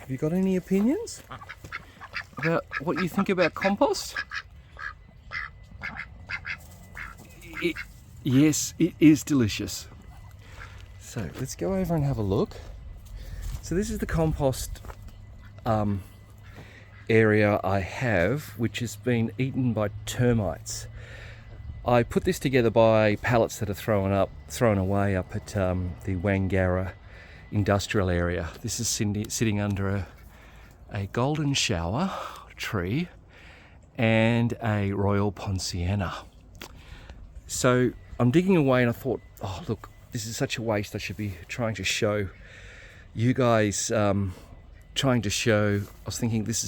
Have you got any opinions about what you think about compost? Yes, it is delicious. So let's go over and have a look. So this is the compost area I have, which has been eaten by termites. I put this together by pallets that are thrown away up at the Wangara industrial area. This is sitting under a golden shower tree and a royal ponciana. So I'm digging away and I thought, oh look, this is such a waste. I should be trying to show you guys, I was thinking this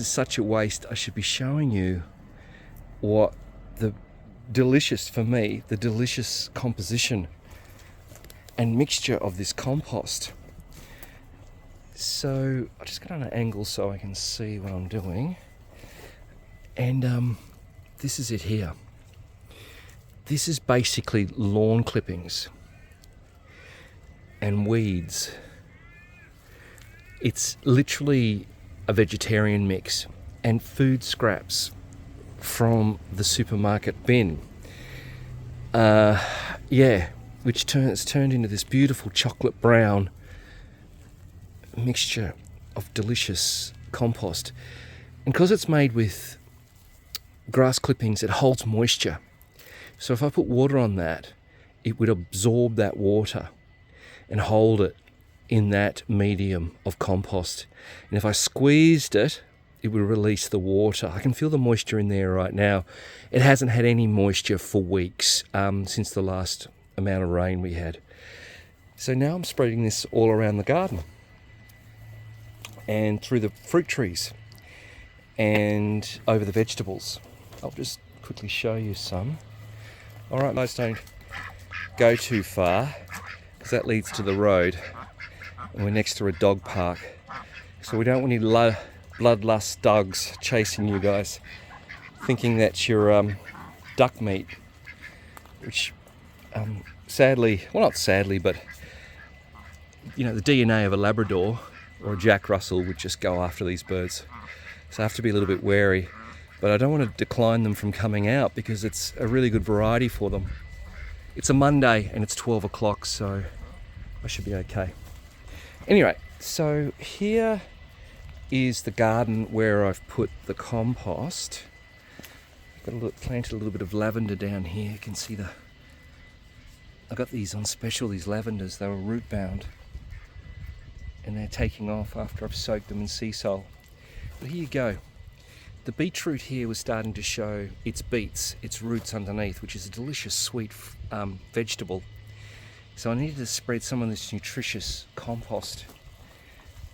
is such a waste. I should be showing you what the delicious composition and mixture of this compost. So I just got on an angle so I can see what I'm doing. And this is it here. This is basically lawn clippings and weeds. It's literally a vegetarian mix and food scraps from the supermarket bin. Which turned into this beautiful chocolate brown mixture of delicious compost. And because it's made with grass clippings, it holds moisture. So if I put water on that, it would absorb that water and hold it in that medium of compost. And if I squeezed it, it would release the water. I can feel the moisture in there right now. It hasn't had any moisture for weeks since the last amount of rain we had. So now I'm spreading this all around the garden and through the fruit trees and over the vegetables. I'll just quickly show you some. All right, guys, don't go too far because that leads to the road and we're next to a dog park. So we don't want any bloodlust dogs chasing you guys, thinking that you're duck meat, which sadly, well not sadly, but you know, the DNA of a Labrador or a Jack Russell would just go after these birds. So I have to be a little bit wary, but I don't want to decline them from coming out because it's a really good variety for them. It's a Monday and it's 12 o'clock, so I should be okay. Anyway, so here is the garden where I've put the compost. I've planted a little bit of lavender down here. You can see I got these on special, these lavenders. They were root bound and they're taking off after I've soaked them in sea salt. But here you go. The beetroot here was starting to show its roots underneath, which is a delicious sweet vegetable. So I needed to spread some of this nutritious compost.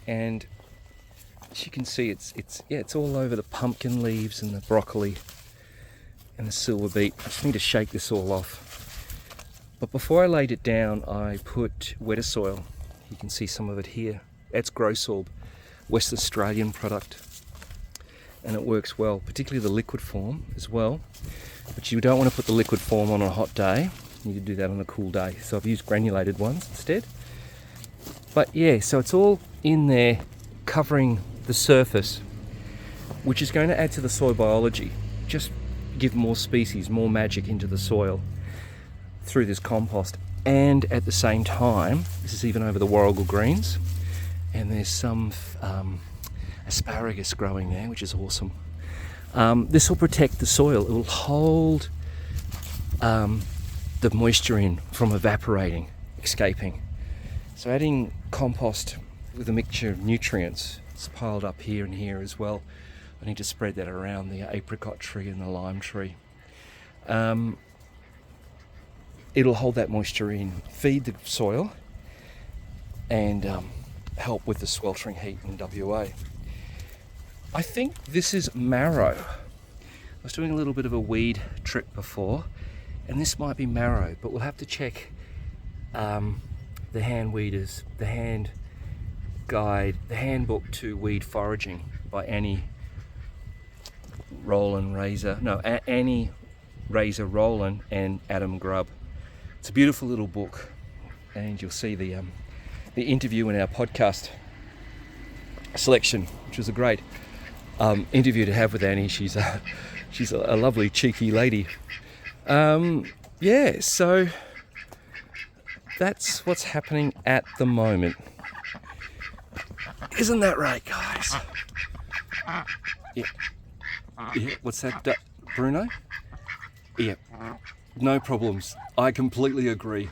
And as you can see, it's all over the pumpkin leaves and the broccoli and the silver beet. I just need to shake this all off. But before I laid it down, I put wetter soil. You can see some of it here. That's Growsorb, West Australian product. And it works well, particularly the liquid form as well. But you don't want to put the liquid form on a hot day. You need to do that on a cool day. So I've used granulated ones instead. But yeah, so it's all in there covering the surface, which is going to add to the soil biology. Just give more species, more magic into the soil through this compost. And at the same time, this is even over the warrigal greens, and there's some asparagus growing there, which is awesome. This will protect the soil. It will hold the moisture in from evaporating, escaping. So adding compost with a mixture of nutrients, it's piled up here and here as well. I need to spread that around the apricot tree and the lime tree. It'll hold that moisture in, feed the soil, and help with the sweltering heat in WA. I think this is marrow. I was doing a little bit of a weed trip before, and this might be marrow, but we'll have to check the hand weeders, the hand guide, the handbook to weed foraging by Annie Razor Rowland and Adam Grubb. It's a beautiful little book, and you'll see the the interview in our podcast selection, which was a great interview to have with Annie. She's a lovely, cheeky lady. Yeah, so that's what's happening at the moment. Isn't that right, guys? Yeah. What's that, Bruno? Yeah. No problems. I completely agree.